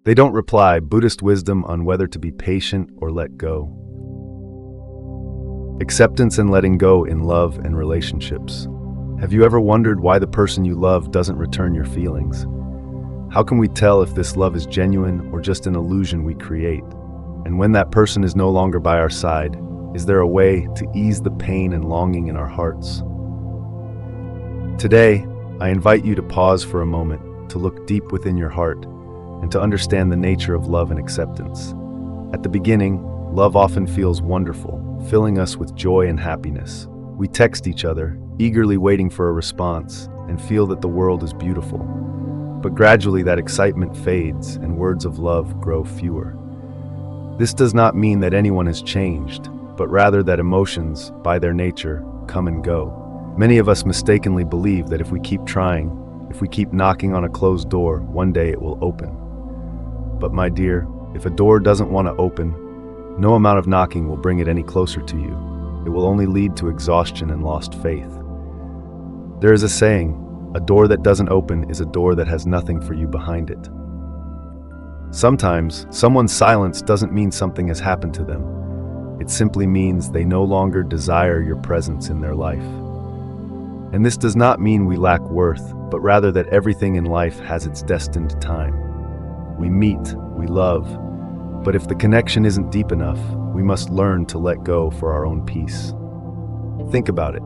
They don't reply. Buddhist wisdom on whether to be patient or let go. Acceptance and letting go in love and relationships. Have you ever wondered why the person you love doesn't return your feelings? How can we tell if this love is genuine or just an illusion we create? And when that person is no longer by our side, is there a way to ease the pain and longing in our hearts? Today, I invite you to pause for a moment, to look deep within your heart, and to understand the nature of love and acceptance. At the beginning, love often feels wonderful, filling us with joy and happiness. We text each other, eagerly waiting for a response, and feel that the world is beautiful. But gradually that excitement fades and words of love grow fewer. This does not mean that anyone has changed, but rather that emotions, by their nature, come and go. Many of us mistakenly believe that if we keep trying, if we keep knocking on a closed door, one day it will open. But my dear, if a door doesn't want to open, no amount of knocking will bring it any closer to you. It will only lead to exhaustion and lost faith. There is a saying, a door that doesn't open is a door that has nothing for you behind it. Sometimes, someone's silence doesn't mean something has happened to them. It simply means they no longer desire your presence in their life. And this does not mean we lack worth, but rather that everything in life has its destined time. We meet, we love, but if the connection isn't deep enough, we must learn to let go for our own peace. Think about it.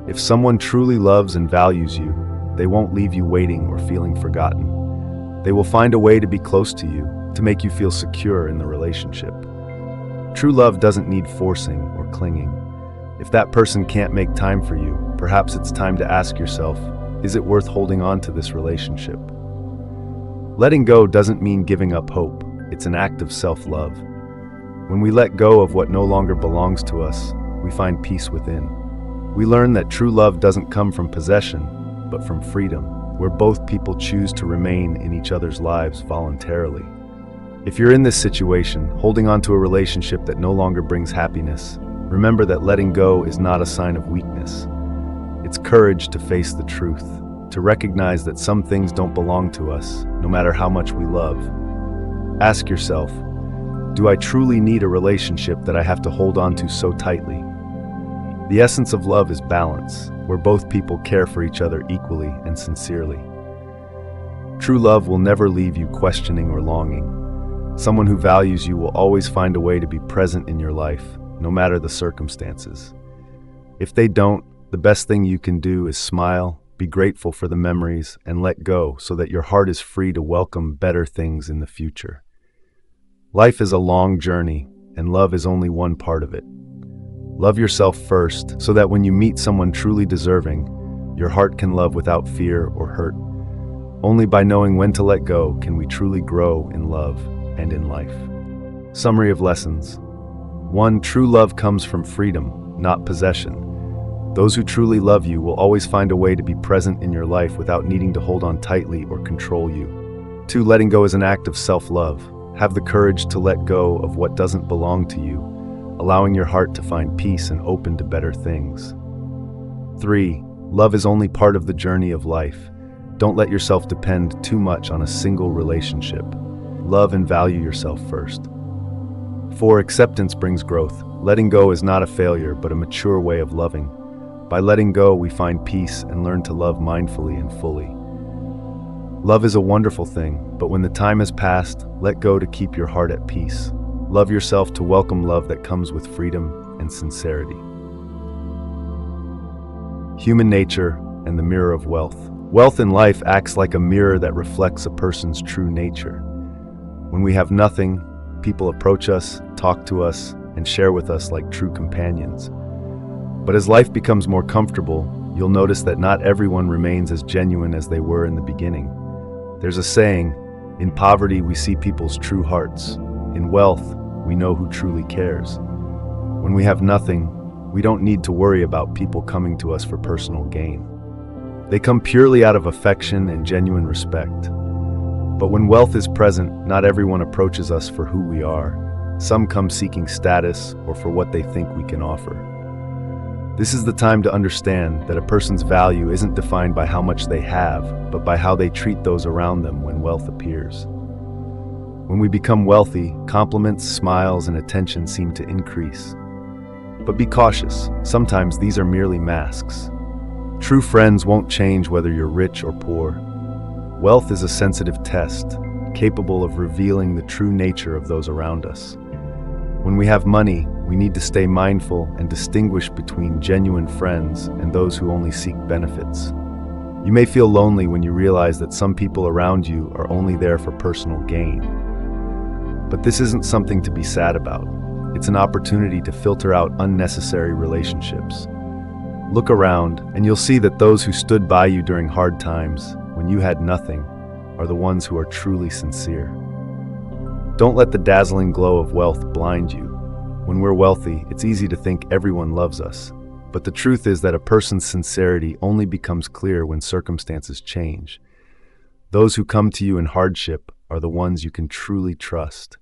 If someone truly loves and values you, they won't leave you waiting or feeling forgotten. They will find a way to be close to you, to make you feel secure in the relationship. True love doesn't need forcing or clinging. If that person can't make time for you, perhaps it's time to ask yourself, is it worth holding on to this relationship? Letting go doesn't mean giving up hope. It's an act of self-love. When we let go of what no longer belongs to us, we find peace within. We learn that true love doesn't come from possession, but from freedom, where both people choose to remain in each other's lives voluntarily. If you're in this situation, holding on to a relationship that no longer brings happiness, remember that letting go is not a sign of weakness. It's courage to face the truth, to recognize that some things don't belong to us, no matter how much we love. Ask yourself, do I truly need a relationship that I have to hold on to so tightly? The essence of love is balance, where both people care for each other equally and sincerely. True love will never leave you questioning or longing. Someone who values you will always find a way to be present in your life, no matter the circumstances. If they don't, the best thing you can do is smile, be grateful for the memories, and let go so that your heart is free to welcome better things in the future. Life is a long journey, and love is only one part of it. Love yourself first, so that when you meet someone truly deserving, your heart can love without fear or hurt. Only by knowing when to let go can we truly grow in love and in life. Summary of lessons. 1. True love comes from freedom, not possession. Those who truly love you will always find a way to be present in your life without needing to hold on tightly or control you. 2. Letting go is an act of self-love. Have the courage to let go of what doesn't belong to you, allowing your heart to find peace and open to better things. 3. Love is only part of the journey of life. Don't let yourself depend too much on a single relationship. Love and value yourself first. 4. Acceptance brings growth. Letting go is not a failure, but a mature way of loving. By letting go, we find peace and learn to love mindfully and fully. Love is a wonderful thing, but when the time has passed, let go to keep your heart at peace. Love yourself to welcome love that comes with freedom and sincerity. Human nature and the mirror of wealth. Wealth in life acts like a mirror that reflects a person's true nature. When we have nothing, people approach us, talk to us, and share with us like true companions. But as life becomes more comfortable, you'll notice that not everyone remains as genuine as they were in the beginning. There's a saying, in poverty we see people's true hearts. In wealth, we know who truly cares. When we have nothing, we don't need to worry about people coming to us for personal gain. They come purely out of affection and genuine respect. But when wealth is present, not everyone approaches us for who we are. Some come seeking status or for what they think we can offer. This is the time to understand that a person's value isn't defined by how much they have, but by how they treat those around them when wealth appears. When we become wealthy, compliments, smiles, and attention seem to increase. But be cautious, sometimes these are merely masks. True friends won't change whether you're rich or poor. Wealth is a sensitive test, capable of revealing the true nature of those around us. When we have money, we need to stay mindful and distinguish between genuine friends and those who only seek benefits. You may feel lonely when you realize that some people around you are only there for personal gain. But this isn't something to be sad about. It's an opportunity to filter out unnecessary relationships. Look around, and you'll see that those who stood by you during hard times, when you had nothing, are the ones who are truly sincere. Don't let the dazzling glow of wealth blind you. When we're wealthy, it's easy to think everyone loves us. But the truth is that a person's sincerity only becomes clear when circumstances change. Those who come to you in hardship are the ones you can truly trust.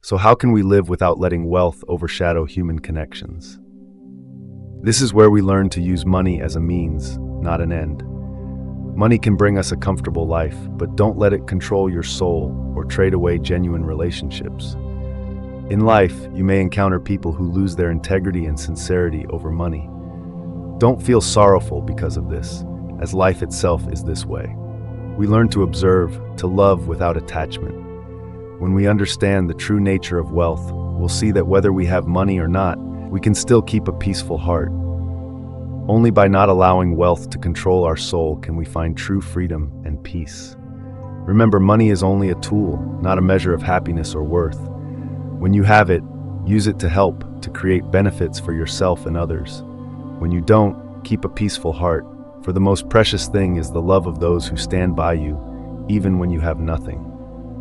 So how can we live without letting wealth overshadow human connections? This is where we learn to use money as a means, not an end. Money can bring us a comfortable life, but don't let it control your soul or trade away genuine relationships. In life, you may encounter people who lose their integrity and sincerity over money. Don't feel sorrowful because of this, as life itself is this way. We learn to observe, to love without attachment. When we understand the true nature of wealth, we'll see that whether we have money or not, we can still keep a peaceful heart. Only by not allowing wealth to control our soul can we find true freedom and peace. Remember, money is only a tool, not a measure of happiness or worth. When you have it, use it to help, to create benefits for yourself and others. When you don't, keep a peaceful heart, for the most precious thing is the love of those who stand by you, even when you have nothing.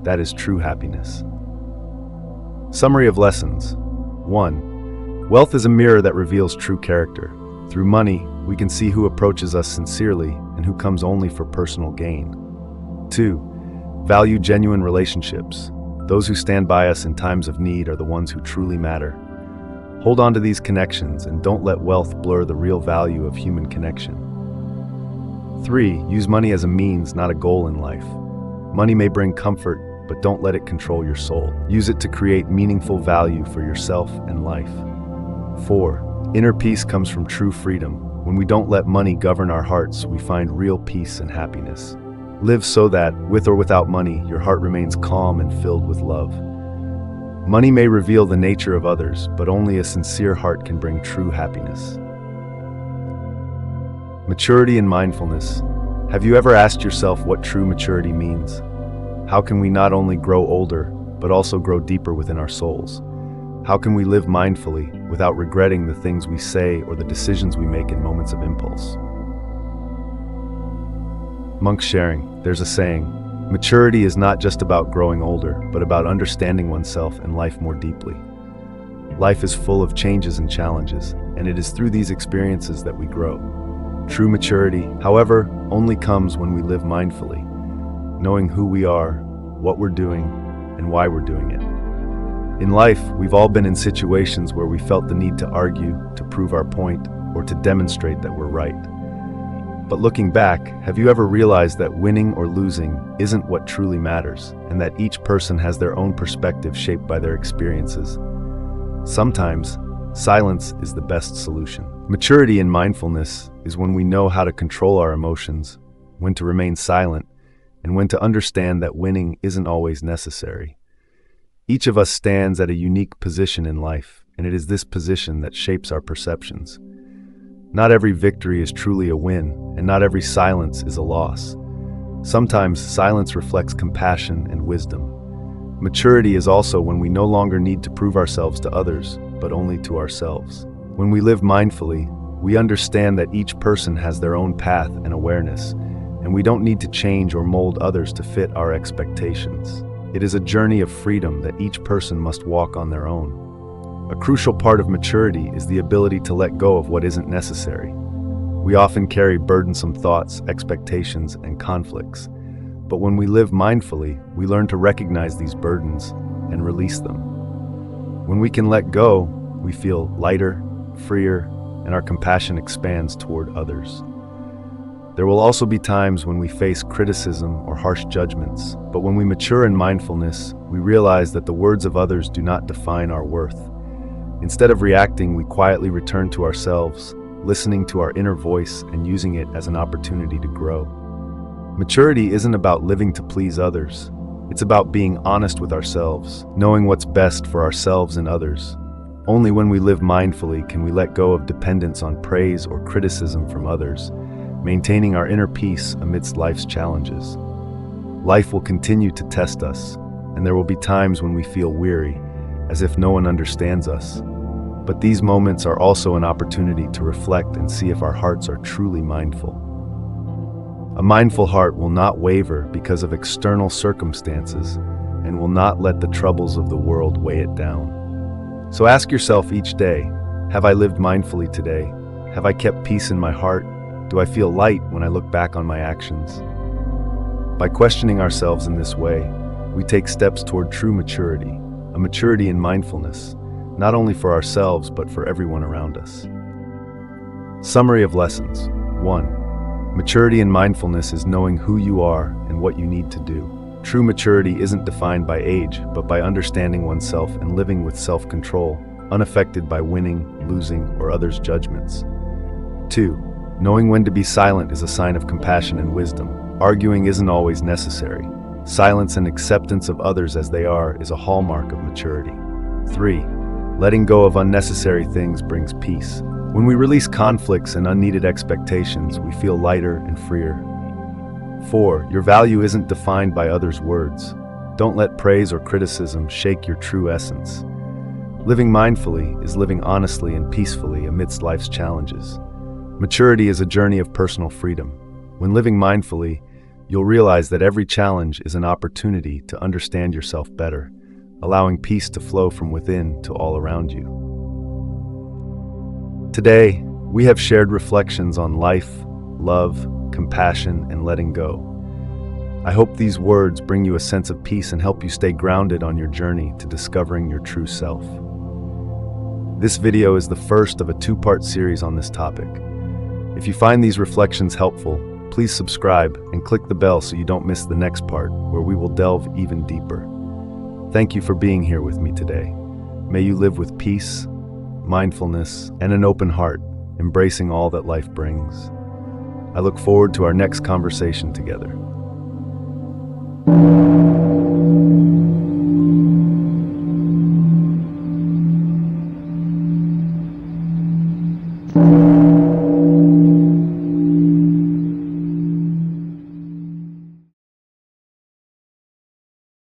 That is true happiness. Summary of lessons. 1. Wealth is a mirror that reveals true character. Through money, we can see who approaches us sincerely and who comes only for personal gain. 2. Value genuine relationships. Those who stand by us in times of need are the ones who truly matter. Hold on to these connections and don't let wealth blur the real value of human connection. 3. Use money as a means, not a goal in life. Money may bring comfort, but don't let it control your soul. Use it to create meaningful value for yourself and life. 4. Inner peace comes from true freedom. When we don't let money govern our hearts, we find real peace and happiness. Live so that, with or without money, your heart remains calm and filled with love. Money may reveal the nature of others, but only a sincere heart can bring true happiness. Maturity and mindfulness. Have you ever asked yourself what true maturity means? How can we not only grow older, but also grow deeper within our souls? How can we live mindfully without regretting the things we say or the decisions we make in moments of impulse? Monk sharing, there's a saying, maturity is not just about growing older, but about understanding oneself and life more deeply. Life is full of changes and challenges, and it is through these experiences that we grow. True maturity, however, only comes when we live mindfully, knowing who we are, what we're doing, and why we're doing it. In life, we've all been in situations where we felt the need to argue, to prove our point, or to demonstrate that we're right. But looking back, have you ever realized that winning or losing isn't what truly matters, and that each person has their own perspective shaped by their experiences? Sometimes, silence is the best solution. Maturity and mindfulness is when we know how to control our emotions, when to remain silent, and when to understand that winning isn't always necessary. Each of us stands at a unique position in life, and it is this position that shapes our perceptions. Not every victory is truly a win, and not every silence is a loss. Sometimes silence reflects compassion and wisdom. Maturity is also when we no longer need to prove ourselves to others, but only to ourselves. When we live mindfully, we understand that each person has their own path and awareness, and we don't need to change or mold others to fit our expectations. It is a journey of freedom that each person must walk on their own. A crucial part of maturity is the ability to let go of what isn't necessary. We often carry burdensome thoughts, expectations, and conflicts. But when we live mindfully, we learn to recognize these burdens and release them. When we can let go, we feel lighter, freer, and our compassion expands toward others. There will also be times when we face criticism or harsh judgments, but when we mature in mindfulness, we realize that the words of others do not define our worth. Instead of reacting, we quietly return to ourselves, listening to our inner voice and using it as an opportunity to grow. Maturity isn't about living to please others. It's about being honest with ourselves, knowing what's best for ourselves and others. Only when we live mindfully can we let go of dependence on praise or criticism from others, maintaining our inner peace amidst life's challenges. Life will continue to test us, and there will be times when we feel weary, as if no one understands us. But these moments are also an opportunity to reflect and see if our hearts are truly mindful. A mindful heart will not waver because of external circumstances and will not let the troubles of the world weigh it down. So ask yourself each day, have I lived mindfully today? Have I kept peace in my heart? Do I feel light when I look back on my actions? By questioning ourselves in this way, we take steps toward true maturity, a maturity in mindfulness, not only for ourselves but for everyone around us. Summary of lessons. 1. Maturity in mindfulness is knowing who you are and what you need to do. True maturity isn't defined by age, but by understanding oneself and living with self-control, unaffected by winning, losing, or others' judgments. 2. Knowing when to be silent is a sign of compassion and wisdom. Arguing isn't always necessary. Silence and acceptance of others as they are is a hallmark of maturity. 3. Letting go of unnecessary things brings peace. When we release conflicts and unneeded expectations, we feel lighter and freer. 4. Your value isn't defined by others' words. Don't let praise or criticism shake your true essence. Living mindfully is living honestly and peacefully amidst life's challenges. Maturity is a journey of personal freedom. When living mindfully, you'll realize that every challenge is an opportunity to understand yourself better, allowing peace to flow from within to all around you. Today, we have shared reflections on life, love, compassion, and letting go. I hope these words bring you a sense of peace and help you stay grounded on your journey to discovering your true self. This video is the first of a two-part series on this topic. If you find these reflections helpful, please subscribe and click the bell so you don't miss the next part, where we will delve even deeper. Thank you for being here with me today. May you live with peace, mindfulness, and an open heart, embracing all that life brings. I look forward to our next conversation together.